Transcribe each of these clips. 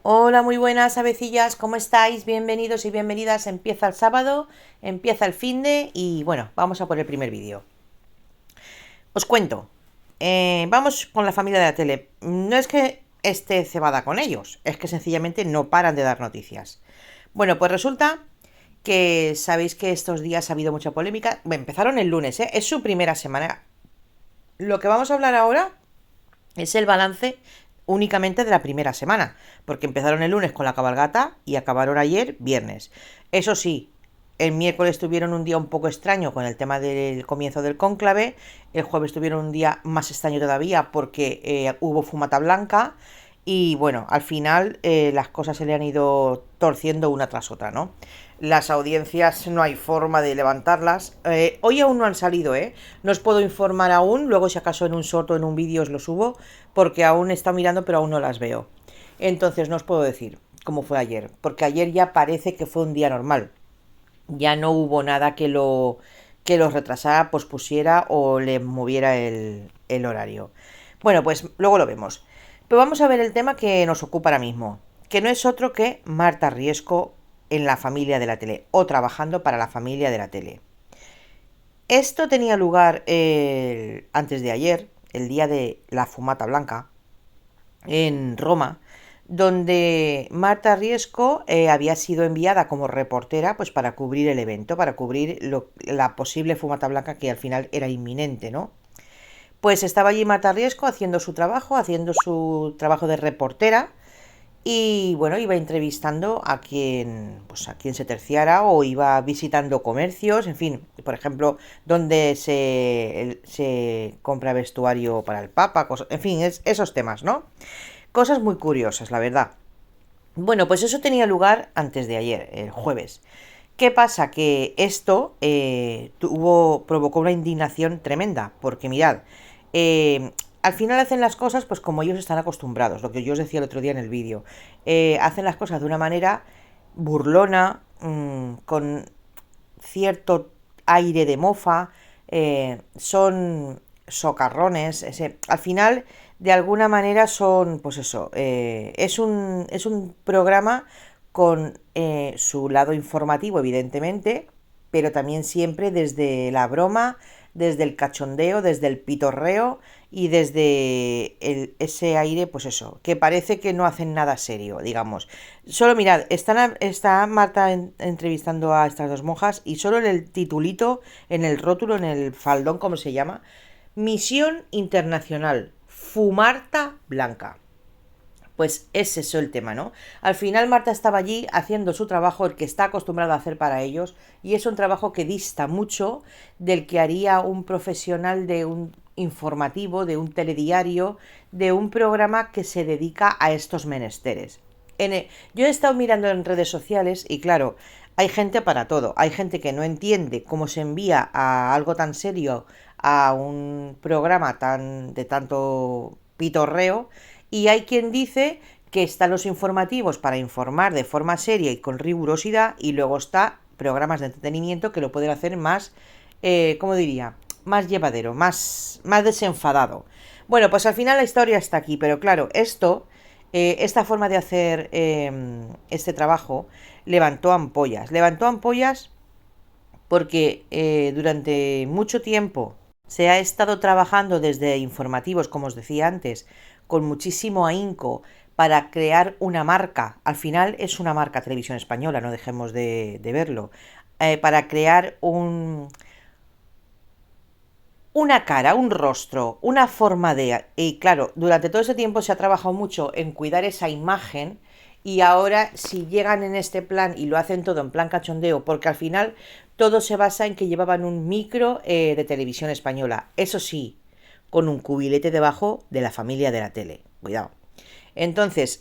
Hola, muy buenas avecillas, ¿cómo estáis? Bienvenidos y bienvenidas. Empieza el sábado, empieza el finde y bueno, vamos a por el primer vídeo. Os cuento, vamos con la familia de la tele. No es que esté cebada con ellos, es que sencillamente no paran de dar noticias. Bueno, pues resulta que sabéis que estos días ha habido mucha polémica. Bueno, empezaron el lunes, ¿eh? Es su primera semana. Lo que vamos a hablar ahora es el balance únicamente de la primera semana, porque empezaron el lunes con la cabalgata y acabaron ayer viernes. Eso sí, el miércoles tuvieron un día un poco extraño con el tema del comienzo del cónclave, el jueves tuvieron un día más extraño todavía porque hubo fumata blanca y bueno, al final las cosas se le han ido torciendo una tras otra, ¿no? Las audiencias no hay forma de levantarlas. Hoy aún no han salido, ¿eh? No os puedo informar aún, luego si acaso en un short o en un vídeo os lo subo, porque aún he estado mirando pero aún no las veo. Entonces no os puedo decir cómo fue ayer, porque ayer ya parece que fue un día normal. Ya no hubo nada que lo retrasara, pospusiera o le moviera el horario. Bueno, pues luego lo vemos. Pero vamos a ver el tema que nos ocupa ahora mismo, que no es otro que Marta Riesco en la familia de la tele o trabajando para la familia de la tele. Esto tenía lugar antes de ayer, el día de la fumata blanca, en Roma, donde Marta Riesco había sido enviada como reportera pues para cubrir el evento, para cubrir la posible fumata blanca que al final era inminente, ¿no? Pues estaba allí Marta Riesco haciendo su trabajo de reportera y bueno, iba entrevistando pues a quien se terciara o iba visitando comercios, en fin, por ejemplo, donde se compra vestuario para el Papa, en fin, esos temas, ¿no? Cosas muy curiosas, la verdad. Bueno, pues eso tenía lugar antes de ayer, el jueves. ¿Qué pasa? Que esto provocó una indignación tremenda, porque mirad, al final hacen las cosas pues como ellos están acostumbrados, lo que yo os decía el otro día en el vídeo. Hacen las cosas de una manera burlona, con cierto aire de mofa, son socarrones, al final de alguna manera son, pues eso, es un programa con su lado informativo, evidentemente, pero también siempre desde la broma, desde el cachondeo, desde el pitorreo y desde ese aire, pues eso, que parece que no hacen nada serio, digamos. Solo mirad, está Marta entrevistando a estas dos monjas y solo en el titulito, en el rótulo, en el faldón, como se llama, Misión Internacional, Fumarta Blanca. Pues es eso el tema, ¿no? Al final Marta estaba allí haciendo su trabajo, el que está acostumbrado a hacer para ellos, y es un trabajo que dista mucho del que haría un profesional de un informativo, de un telediario, de un programa que se dedica a estos menesteres. Yo he estado mirando en redes sociales y claro, hay gente para todo. Hay gente que no entiende cómo se envía a algo tan serio a un programa de tanto pitorreo y hay quien dice que están los informativos para informar de forma seria y con rigurosidad y luego está programas de entretenimiento que lo pueden hacer más, ¿cómo diría? Más llevadero, más desenfadado. Bueno, pues al final la historia está aquí, pero claro, esta forma de hacer este trabajo levantó ampollas. Levantó ampollas porque durante mucho tiempo se ha estado trabajando desde informativos, como os decía antes, con muchísimo ahínco para crear una marca. Al final es una marca Televisión Española, no dejemos de verlo. Para crear una cara, un rostro, una forma de... Y claro, durante todo ese tiempo se ha trabajado mucho en cuidar esa imagen y ahora si llegan en este plan y lo hacen todo en plan cachondeo, porque al final todo se basa en que llevaban un micro de televisión española, eso sí, con un cubilete debajo de la familia de la tele, cuidado. Entonces,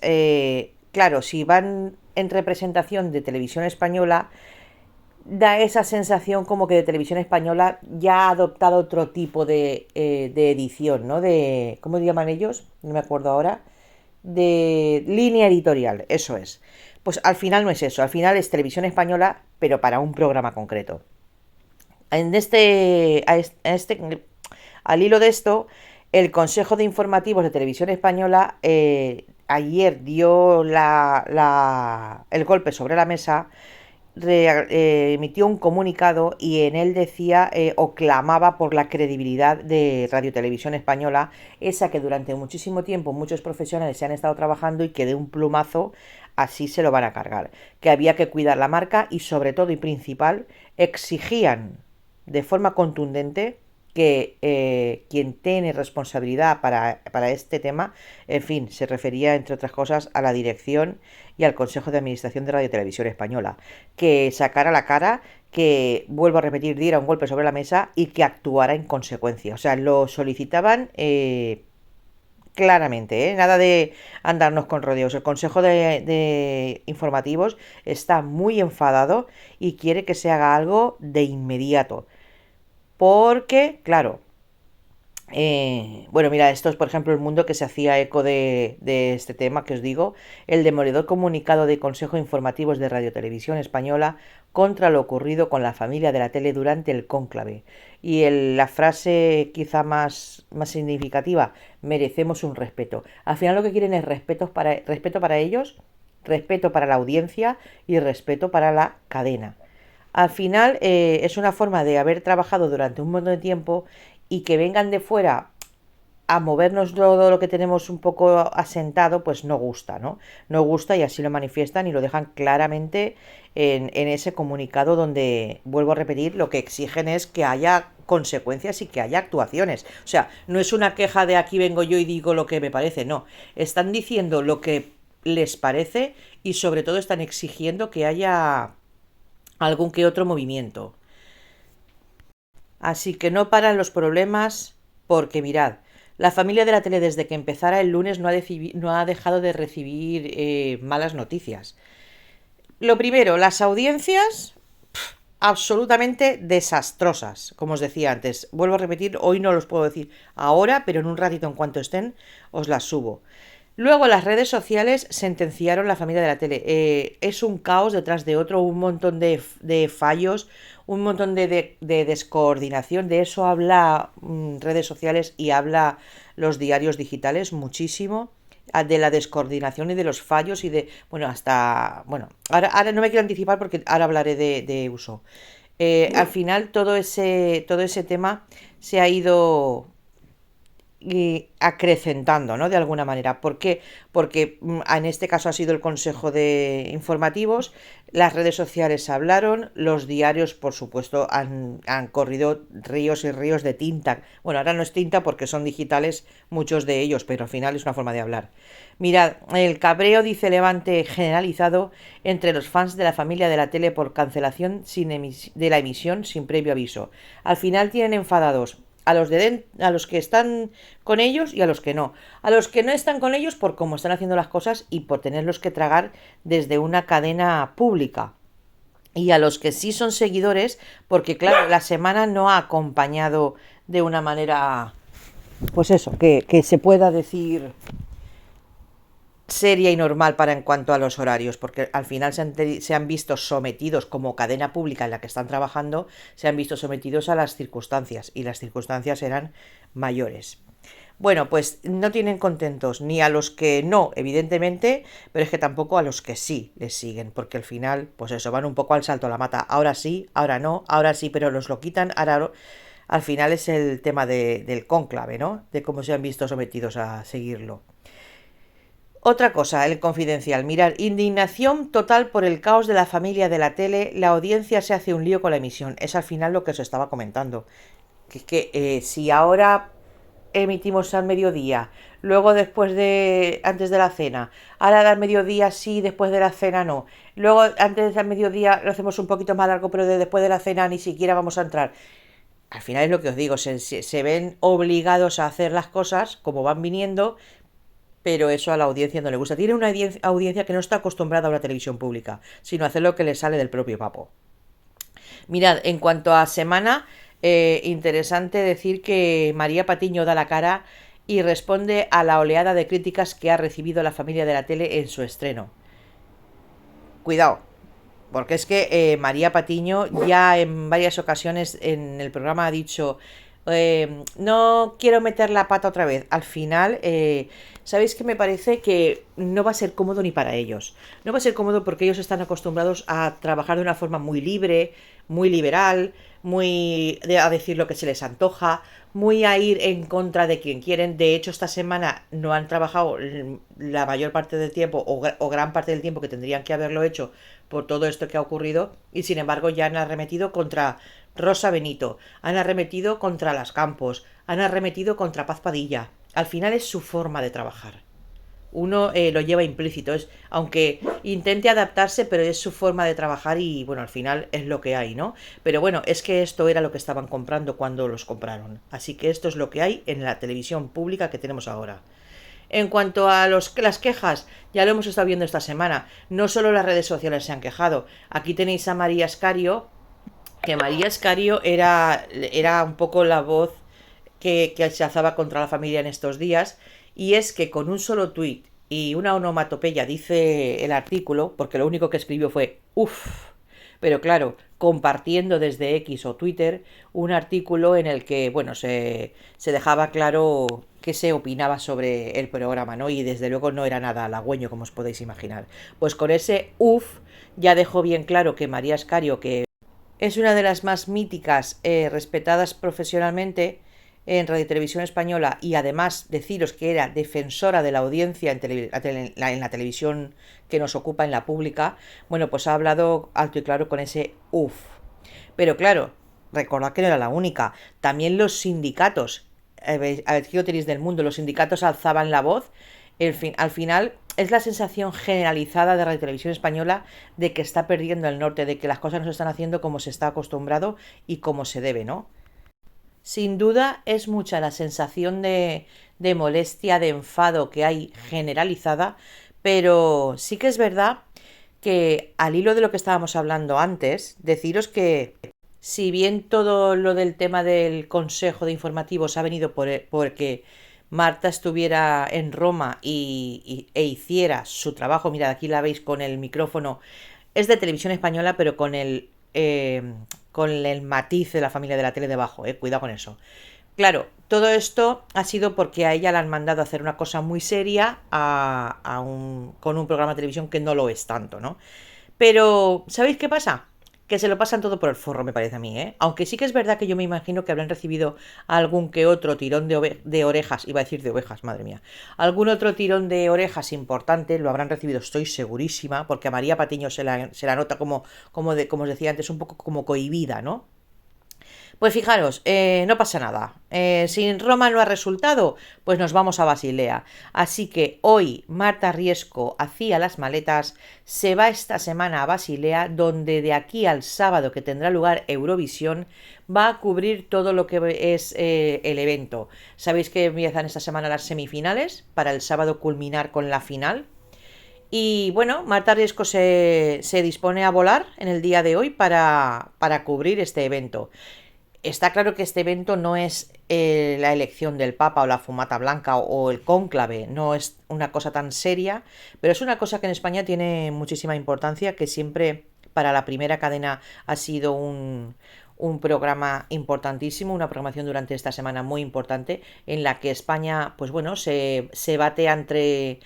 claro, si van en representación de televisión española, da esa sensación como que de Televisión Española ya ha adoptado otro tipo de edición, ¿no? De, ¿cómo le llaman ellos? No me acuerdo ahora. De línea editorial, eso es. Pues al final no es eso, al final es Televisión Española, pero para un programa concreto. En al hilo de esto, el Consejo de Informativos de Televisión Española ayer dio el golpe sobre la mesa, emitió un comunicado y en él decía o clamaba por la credibilidad de Radio Televisión Española, esa que durante muchísimo tiempo muchos profesionales se han estado trabajando y que de un plumazo así se lo van a cargar, que había que cuidar la marca y sobre todo y principal exigían de forma contundente que quien tiene responsabilidad para este tema, en fin, se refería entre otras cosas a la dirección y al Consejo de Administración de Radio Televisión Española, que sacara la cara, que, vuelvo a repetir, diera un golpe sobre la mesa y que actuara en consecuencia. O sea, lo solicitaban claramente, ¿eh? Nada de andarnos con rodeos. El Consejo de Informativos está muy enfadado y quiere que se haga algo de inmediato. Porque, claro, bueno, mira, esto es por ejemplo el mundo que se hacía eco de este tema que os digo, el demoledor comunicado de Consejo Informativos de Radio Televisión Española contra lo ocurrido con la familia de la tele durante el cónclave. Y la frase quizá más significativa, merecemos un respeto. Al final lo que quieren es respeto para ellos, respeto para la audiencia y respeto para la cadena. Al final es una forma de haber trabajado durante un montón de tiempo y que vengan de fuera a movernos todo lo que tenemos un poco asentado, pues no gusta, ¿no? No gusta y así lo manifiestan y lo dejan claramente en ese comunicado donde, vuelvo a repetir, lo que exigen es que haya consecuencias y que haya actuaciones. O sea, no es una queja de aquí vengo yo y digo lo que me parece, no. Están diciendo lo que les parece y sobre todo están exigiendo que haya algún que otro movimiento. Así que no paran los problemas porque mirad, la familia de la tele desde que empezara el lunes no ha dejado de recibir malas noticias. Lo primero, las audiencias absolutamente desastrosas, como os decía antes. Vuelvo a repetir, hoy no los puedo decir ahora, pero en un ratito en cuanto estén os las subo. Luego las redes sociales sentenciaron la familia de la tele. Es un caos detrás de otro, un montón de fallos, un montón de descoordinación. De eso habla redes sociales y habla los diarios digitales muchísimo. De la descoordinación y de los fallos y de, bueno, hasta, bueno, ahora no me quiero anticipar porque ahora hablaré de uso. Al final todo ese tema se ha ido acrecentando, ¿no? De alguna manera. ¿Por qué? Porque en este caso ha sido el Consejo de Informativos, las redes sociales hablaron, los diarios, por supuesto, han corrido ríos y ríos de tinta. Bueno, ahora no es tinta porque son digitales muchos de ellos, pero al final es una forma de hablar. Mirad, el cabreo, dice Levante, generalizado entre los fans de la familia de la tele por cancelación de la emisión sin previo aviso. Al final tienen enfadados a los que están con ellos y a los que no. A los que no están con ellos por cómo están haciendo las cosas y por tenerlos que tragar desde una cadena pública. Y a los que sí son seguidores, porque claro, la semana no ha acompañado de una manera, pues eso, que se pueda decir seria y normal para en cuanto a los horarios, porque al final se han visto sometidos como cadena pública en la que están trabajando, se han visto sometidos a las circunstancias y las circunstancias eran mayores. Bueno, pues no tienen contentos ni a los que no, evidentemente, pero es que tampoco a los que sí les siguen, porque al final, pues eso, van un poco al salto a la mata. Ahora sí, ahora no, ahora sí, pero nos lo quitan, ahora al final es el tema del cónclave, ¿no? De cómo se han visto sometidos a seguirlo. Otra cosa, el confidencial. Mirar, indignación total por el caos de la familia de la tele. La audiencia se hace un lío con la emisión. Es al final lo que os estaba comentando. Que si ahora emitimos al mediodía, luego antes de la cena, ahora al mediodía sí, después de la cena no. Luego antes del mediodía lo hacemos un poquito más largo, pero después de la cena ni siquiera vamos a entrar. Al final es lo que os digo, se ven obligados a hacer las cosas como van viniendo, pero eso a la audiencia no le gusta. Tiene una audiencia que no está acostumbrada a una televisión pública, sino a hacer lo que le sale del propio papo. Mirad, en cuanto a semana, interesante decir que María Patiño da la cara y responde a la oleada de críticas que ha recibido la familia de la tele en su estreno. Cuidado, porque es que María Patiño ya en varias ocasiones en el programa ha dicho: No quiero meter la pata otra vez. Al final, ¿sabéis que me parece que no va a ser cómodo ni para ellos? No va a ser cómodo porque ellos están acostumbrados a trabajar de una forma muy libre, muy liberal, a decir lo que se les antoja, muy a ir en contra de quien quieren. De hecho, esta semana no han trabajado la mayor parte del tiempo o gran parte del tiempo que tendrían que haberlo hecho por todo esto que ha ocurrido, y sin embargo ya han arremetido contra Rosa Benito, han arremetido contra Las Campos, han arremetido contra Paz Padilla. Al final es su forma de trabajar. Uno lo lleva implícito, aunque intente adaptarse, pero es su forma de trabajar y bueno, al final es lo que hay, ¿no? Pero bueno, es que esto era lo que estaban comprando cuando los compraron. Así que esto es lo que hay en la televisión pública que tenemos ahora. En cuanto a las quejas, ya lo hemos estado viendo esta semana. No solo las redes sociales se han quejado. Aquí tenéis a María Escario, que María Escario era un poco la voz que se alzaba contra la familia en estos días, y es que con un solo tuit y una onomatopeya dice el artículo, porque lo único que escribió fue uff, pero claro, compartiendo desde X o Twitter un artículo en el que, bueno, se dejaba claro qué se opinaba sobre el programa, ¿no? Y desde luego no era nada halagüeño, como os podéis imaginar. Pues con ese uff ya dejó bien claro que María Escario, que es una de las más míticas, respetadas profesionalmente en Radio y Televisión Española, y además deciros que era defensora de la audiencia en la televisión que nos ocupa, en la pública. Bueno, pues ha hablado alto y claro con ese uff. Pero claro, recordad que no era la única. También los sindicatos, a ver qué lo tenéis del mundo, los sindicatos alzaban la voz. Al final es la sensación generalizada de Radio Televisión Española de que está perdiendo el norte, de que las cosas no se están haciendo como se está acostumbrado y como se debe, ¿no? Sin duda es mucha la sensación de molestia, de enfado que hay generalizada, pero sí que es verdad que, al hilo de lo que estábamos hablando antes, deciros que si bien todo lo del tema del Consejo de Informativos ha venido porque Marta estuviera en Roma e hiciera su trabajo, mirad, aquí la veis con el micrófono, es de Televisión Española, pero con el matiz de la familia de la tele debajo, cuidado con eso. Claro, todo esto ha sido porque a ella la han mandado a hacer una cosa muy seria con un programa de televisión que no lo es tanto, ¿no? Pero, ¿sabéis qué pasa? Que se lo pasan todo por el forro, me parece a mí, ¿eh? Aunque sí que es verdad que yo me imagino que habrán recibido algún que otro tirón de orejas, iba a decir de ovejas, madre mía. Algún otro tirón de orejas importante lo habrán recibido, estoy segurísima, porque a María Patiño se la nota como os decía antes, un poco como cohibida, ¿no? Pues fijaros, no pasa nada. Si en Roma no ha resultado, pues nos vamos a Basilea. Así que hoy Marta Riesco hacía las maletas, se va esta semana a Basilea, donde de aquí al sábado que tendrá lugar Eurovisión, va a cubrir todo lo que es el evento. Sabéis que empiezan esta semana las semifinales, para el sábado culminar con la final. Y bueno, Marta Riesco se dispone a volar en el día de hoy para cubrir este evento. Está claro que este evento no es la elección del Papa o la fumata blanca o el cónclave, no es una cosa tan seria, pero es una cosa que en España tiene muchísima importancia, que siempre para la primera cadena ha sido un programa importantísimo, una programación durante esta semana muy importante, en la que España, pues bueno, se bate ante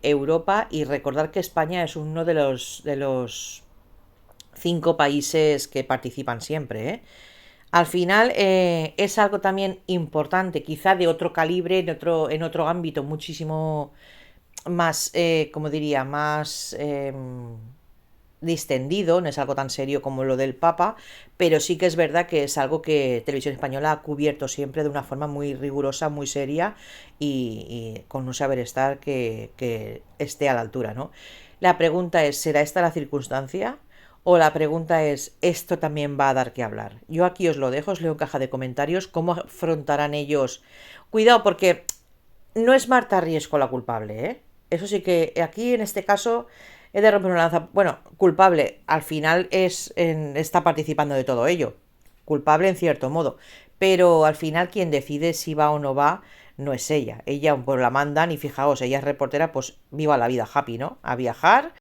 Europa. Y recordar que España es uno de los 5 países que participan siempre, ¿eh? Al final es algo también importante, quizá de otro calibre, en otro ámbito muchísimo más, como diría, más distendido, no es algo tan serio como lo del Papa, pero sí que es verdad que es algo que Televisión Española ha cubierto siempre de una forma muy rigurosa, muy seria, y con un saber estar que esté a la altura, ¿no? La pregunta es, ¿será esta la circunstancia? O la pregunta es, ¿esto también va a dar que hablar? Yo aquí os lo dejo, os leo en caja de comentarios cómo afrontarán ellos. Cuidado, porque no es Marta Riesco la culpable, ¿eh? Eso sí que aquí en este caso he de romper una lanza. Bueno, culpable, al final está participando de todo ello. Culpable en cierto modo. Pero al final quien decide si va o no va no es ella. Ella pues la mandan, y fijaos, ella es reportera, pues viva la vida, happy, ¿no? A viajar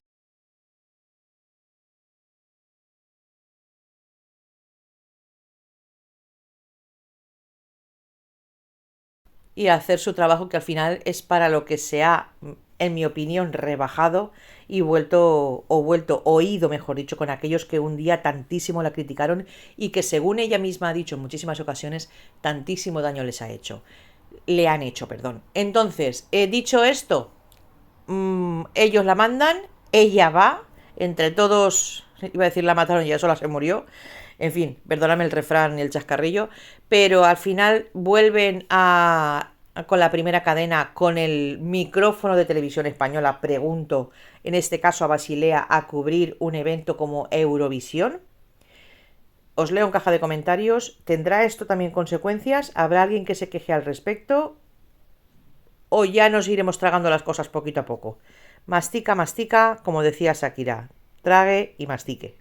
y hacer su trabajo, que al final es para lo que se ha, en mi opinión, rebajado y oído, mejor dicho, con aquellos que un día tantísimo la criticaron y que, según ella misma ha dicho en muchísimas ocasiones, tantísimo daño les ha hecho. Le han hecho, perdón. Entonces, he dicho esto, ellos la mandan, ella va, entre todos, iba a decir la mataron y ya sola se murió. En fin, perdóname el refrán y el chascarrillo, pero al final vuelven con la primera cadena, con el micrófono de Televisión Española, pregunto, en este caso a Basilea, a cubrir un evento como Eurovisión. Os leo en caja de comentarios. ¿Tendrá esto también consecuencias? ¿Habrá alguien que se queje al respecto? ¿O ya nos iremos tragando las cosas poquito a poco? Mastica, mastica, como decía Shakira. Trague y mastique.